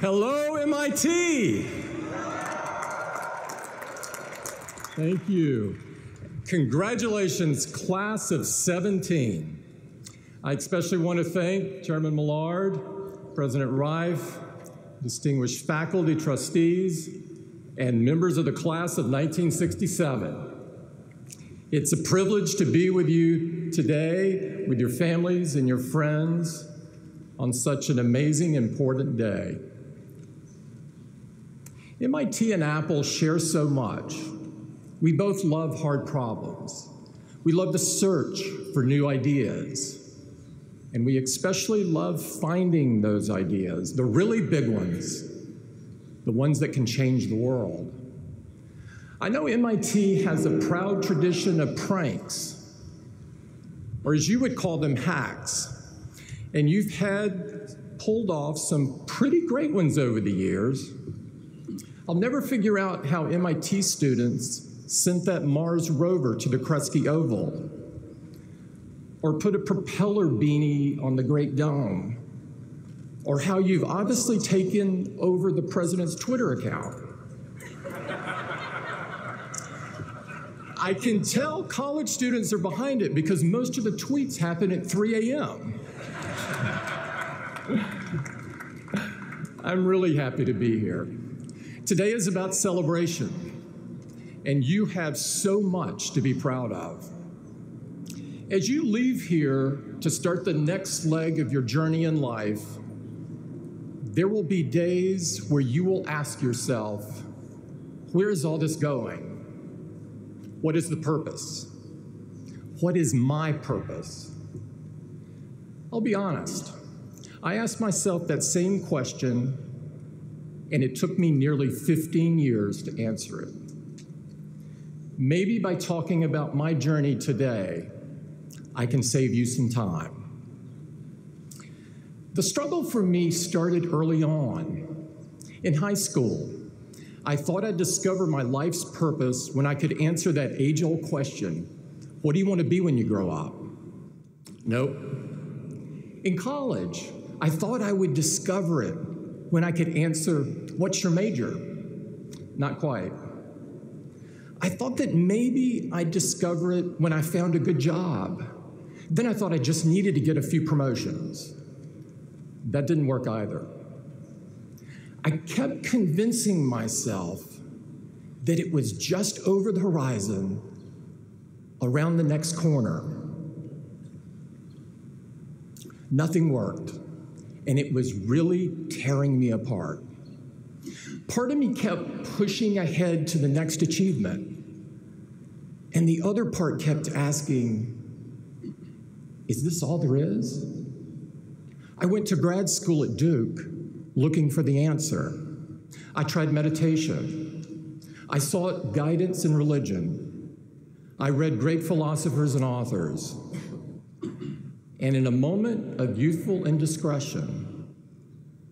Hello, MIT. Thank you. Congratulations, class of 17. I especially want to thank Chairman Millard, President Reif, distinguished faculty, trustees, and members of the class of 1967. It's a privilege to be with you today, with your families and your friends, on such an amazing, important day. MIT and Apple share so much. We both love hard problems. We love the search for new ideas. And we especially love finding those ideas, the really big ones, the ones that can change the world. I know MIT has a proud tradition of pranks, or as you would call them, hacks. And you've had pulled off some pretty great ones over the years. I'll never figure out how MIT students sent that Mars rover to the Kresge Oval, or put a propeller beanie on the Great Dome, or how you've obviously taken over the president's Twitter account. I can tell college students are behind it because most of the tweets happen at 3 a.m. I'm really happy to be here. Today is about celebration, and you have so much to be proud of. As you leave here to start the next leg of your journey in life, there will be days where you will ask yourself, where is all this going? What is the purpose? What is my purpose? I'll be honest. I asked myself that same question, and it took me nearly 15 years to answer it. Maybe by talking about my journey today, I can save you some time. The struggle for me started early on. In high school, I thought I'd discover my life's purpose when I could answer that age-old question, what do you want to be when you grow up? Nope. In college, I thought I would discover it when I could answer, what's your major? Not quite. I thought that maybe I'd discover it when I found a good job. Then I thought I just needed to get a few promotions. That didn't work either. I kept convincing myself that it was just over the horizon, around the next corner. Nothing worked, and it was really tearing me apart. Part of me kept pushing ahead to the next achievement, and the other part kept asking, is this all there is? I went to grad school at Duke looking for the answer. I tried meditation. I sought guidance in religion. I read great philosophers and authors. And in a moment of youthful indiscretion,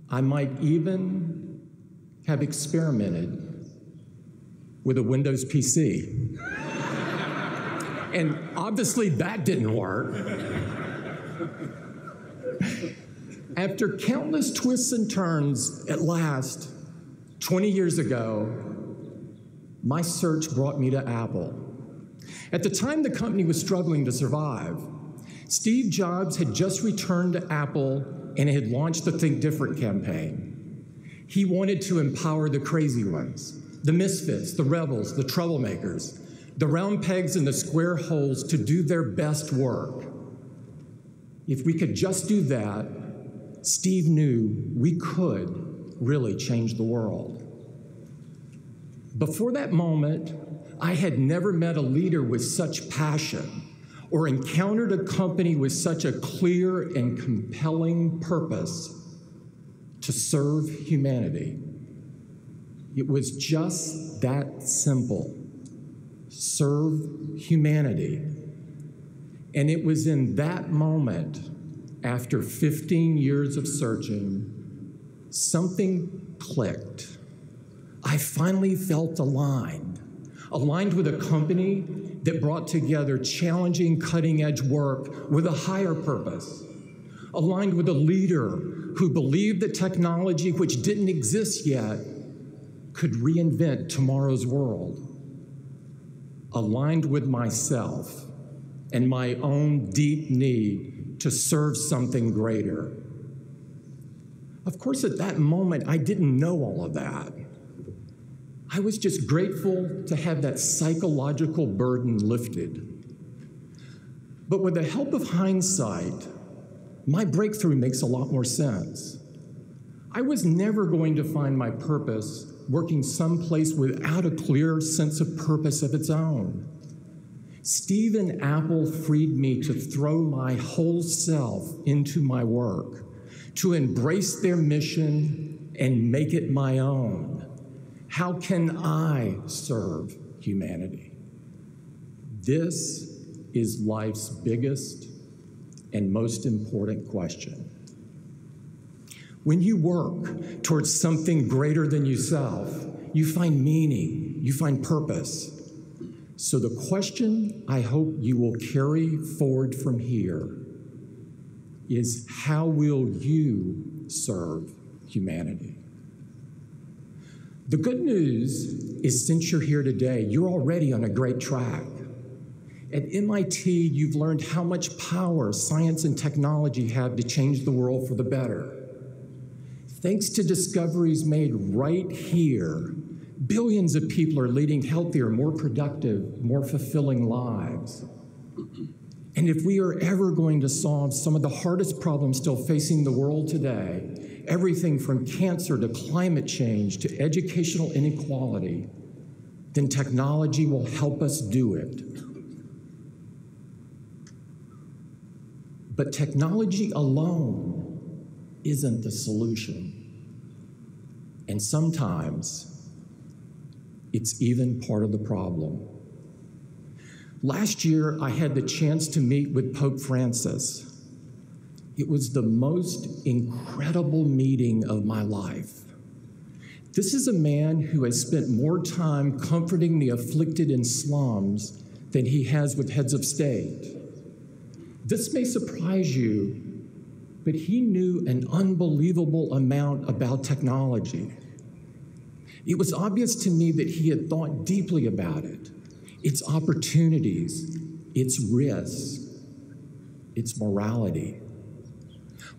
I might even have experimented with a Windows PC. And obviously that didn't work. After countless twists and turns, at last, 20 years ago, my search brought me to Apple. At the time, the company was struggling to survive. Steve Jobs had just returned to Apple and had launched the Think Different campaign. He wanted to empower the crazy ones, the misfits, the rebels, the troublemakers, the round pegs and the square holes to do their best work. If we could just do that, Steve knew we could really change the world. Before that moment, I had never met a leader with such passion or encountered a company with such a clear and compelling purpose to serve humanity. It was just that simple. Serve humanity. And it was in that moment, after 15 years of searching, something clicked. I finally felt aligned with a company that brought together challenging, cutting-edge work with a higher purpose, aligned with a leader who believed that technology, which didn't exist yet, could reinvent tomorrow's world, aligned with myself and my own deep need to serve something greater. Of course, at that moment, I didn't know all of that. I was just grateful to have that psychological burden lifted. But with the help of hindsight, my breakthrough makes a lot more sense. I was never going to find my purpose working someplace without a clear sense of purpose of its own. Steve and Apple freed me to throw my whole self into my work, to embrace their mission and make it my own. How can I serve humanity? This is life's biggest and most important question. When you work towards something greater than yourself, you find meaning, you find purpose. So the question I hope you will carry forward from here is, how will you serve humanity? The good news is, since you're here today, you're already on a great track. At MIT, you've learned how much power science and technology have to change the world for the better. Thanks to discoveries made right here, billions of people are leading healthier, more productive, more fulfilling lives. And if we are ever going to solve some of the hardest problems still facing the world today, everything from cancer to climate change to educational inequality, then technology will help us do it. But technology alone isn't the solution. And sometimes it's even part of the problem. Last year, I had the chance to meet with Pope Francis. It was the most incredible meeting of my life. This is a man who has spent more time comforting the afflicted in slums than he has with heads of state. This may surprise you, but he knew an unbelievable amount about technology. It was obvious to me that he had thought deeply about it, its opportunities, its risks, its morality.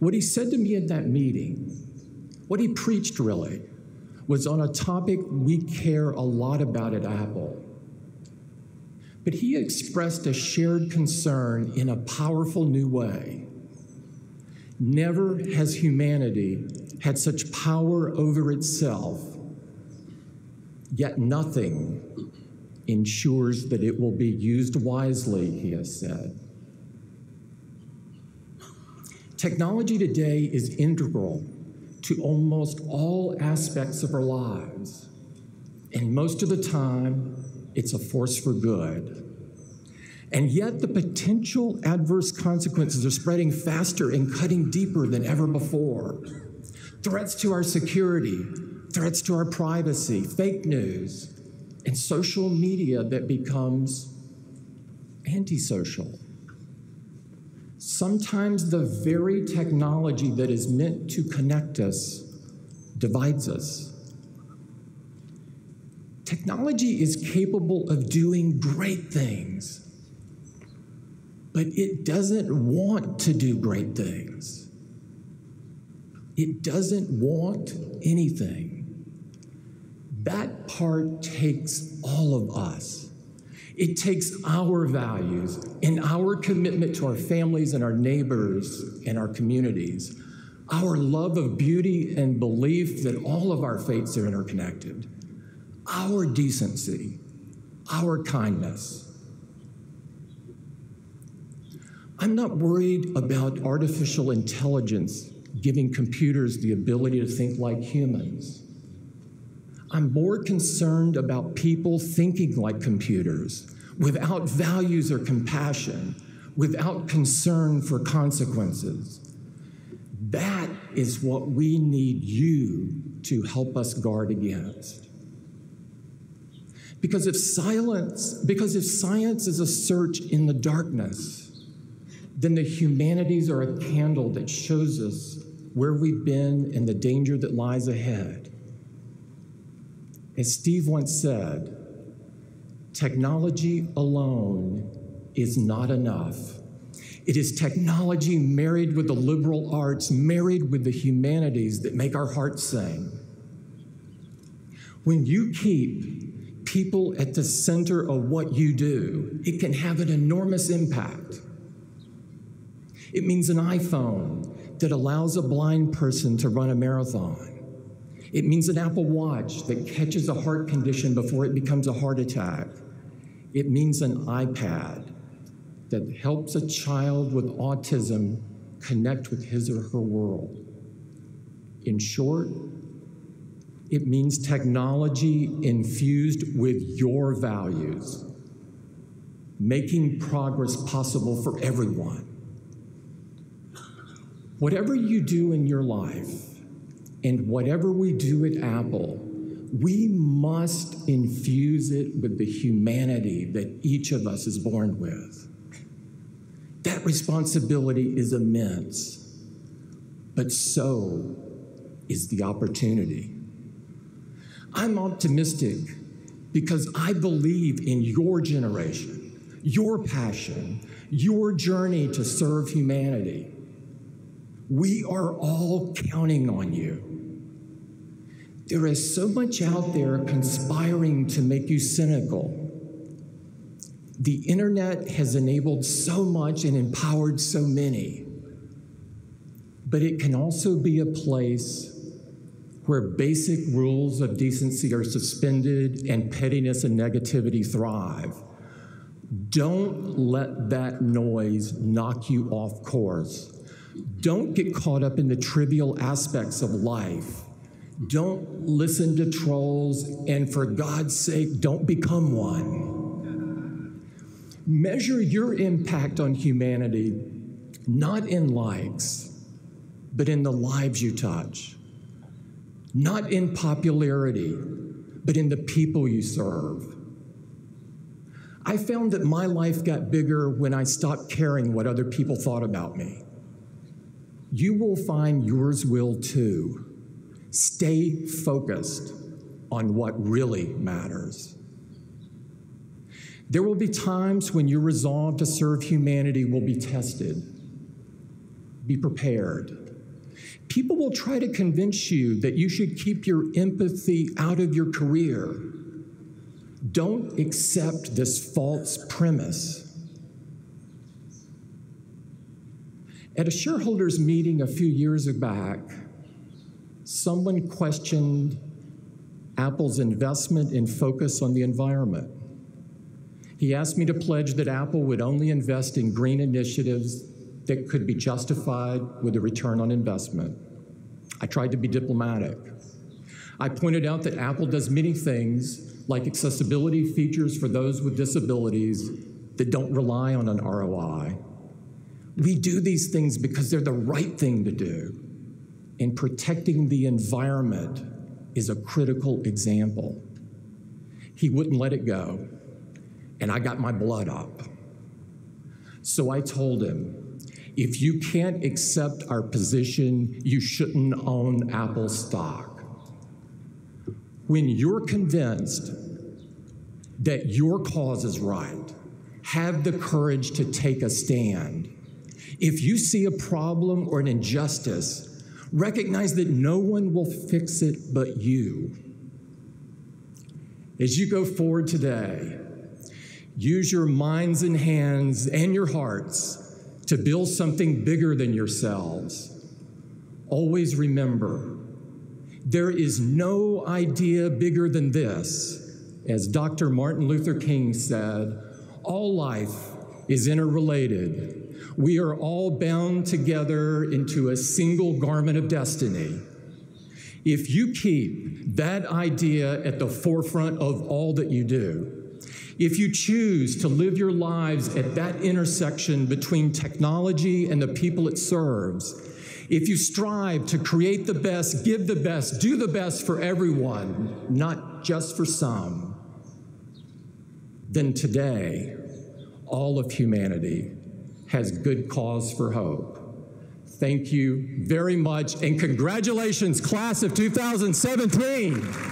What he said to me at that meeting, what he preached really, was on a topic we care a lot about at Apple. But he expressed a shared concern in a powerful new way. Never has humanity had such power over itself, yet nothing ensures that it will be used wisely, he has said. Technology today is integral to almost all aspects of our lives, and most of the time, it's a force for good. And yet the potential adverse consequences are spreading faster and cutting deeper than ever before. Threats to our security, threats to our privacy, fake news, and social media that becomes antisocial. Sometimes the very technology that is meant to connect us divides us. Technology is capable of doing great things, but it doesn't want to do great things. It doesn't want anything. That part takes all of us. It takes our values and our commitment to our families and our neighbors and our communities, our love of beauty and belief that all of our faiths are interconnected, our decency, our kindness. I'm not worried about artificial intelligence giving computers the ability to think like humans. I'm more concerned about people thinking like computers, without values or compassion, without concern for consequences. That is what we need you to help us guard against. Because if science is a search in the darkness, then the humanities are a candle that shows us where we've been, and the danger that lies ahead. As Steve once said, technology alone is not enough. It is technology married with the liberal arts, married with the humanities that make our hearts sing. When you keep people at the center of what you do, it can have an enormous impact. It means an iPhone that allows a blind person to run a marathon. It means an Apple Watch that catches a heart condition before it becomes a heart attack. It means an iPad that helps a child with autism connect with his or her world. In short, it means technology infused with your values, making progress possible for everyone. Whatever you do in your life, and whatever we do at Apple, we must infuse it with the humanity that each of us is born with. That responsibility is immense, but so is the opportunity. I'm optimistic because I believe in your generation, your passion, your journey to serve humanity. We are all counting on you. There is so much out there conspiring to make you cynical. The internet has enabled so much and empowered so many, but it can also be a place where basic rules of decency are suspended and pettiness and negativity thrive. Don't let that noise knock you off course. Don't get caught up in the trivial aspects of life. Don't listen to trolls, and for God's sake, don't become one. Measure your impact on humanity, not in likes, but in the lives you touch. Not in popularity, but in the people you serve. I found that my life got bigger when I stopped caring what other people thought about me. You will find yours will too. Stay focused on what really matters. There will be times when your resolve to serve humanity will be tested. Be prepared. People will try to convince you that you should keep your empathy out of your career. Don't accept this false premise. At a shareholders meeting a few years back, someone questioned Apple's investment and focus on the environment. He asked me to pledge that Apple would only invest in green initiatives that could be justified with a return on investment. I tried to be diplomatic. I pointed out that Apple does many things, like accessibility features for those with disabilities, that don't rely on an ROI. We do these things because they're the right thing to do, and protecting the environment is a critical example. He wouldn't let it go, and I got my blood up. So I told him, if you can't accept our position, you shouldn't own Apple stock. When you're convinced that your cause is right, have the courage to take a stand. If you see a problem or an injustice, recognize that no one will fix it but you. As you go forward today, use your minds and hands and your hearts to build something bigger than yourselves. Always remember, there is no idea bigger than this. As Dr. Martin Luther King said, all life is interrelated. We are all bound together into a single garment of destiny. If you keep that idea at the forefront of all that you do, if you choose to live your lives at that intersection between technology and the people it serves, if you strive to create the best, give the best, do the best for everyone, not just for some, then today, all of humanity has good cause for hope. Thank you very much, and congratulations, class of 2017.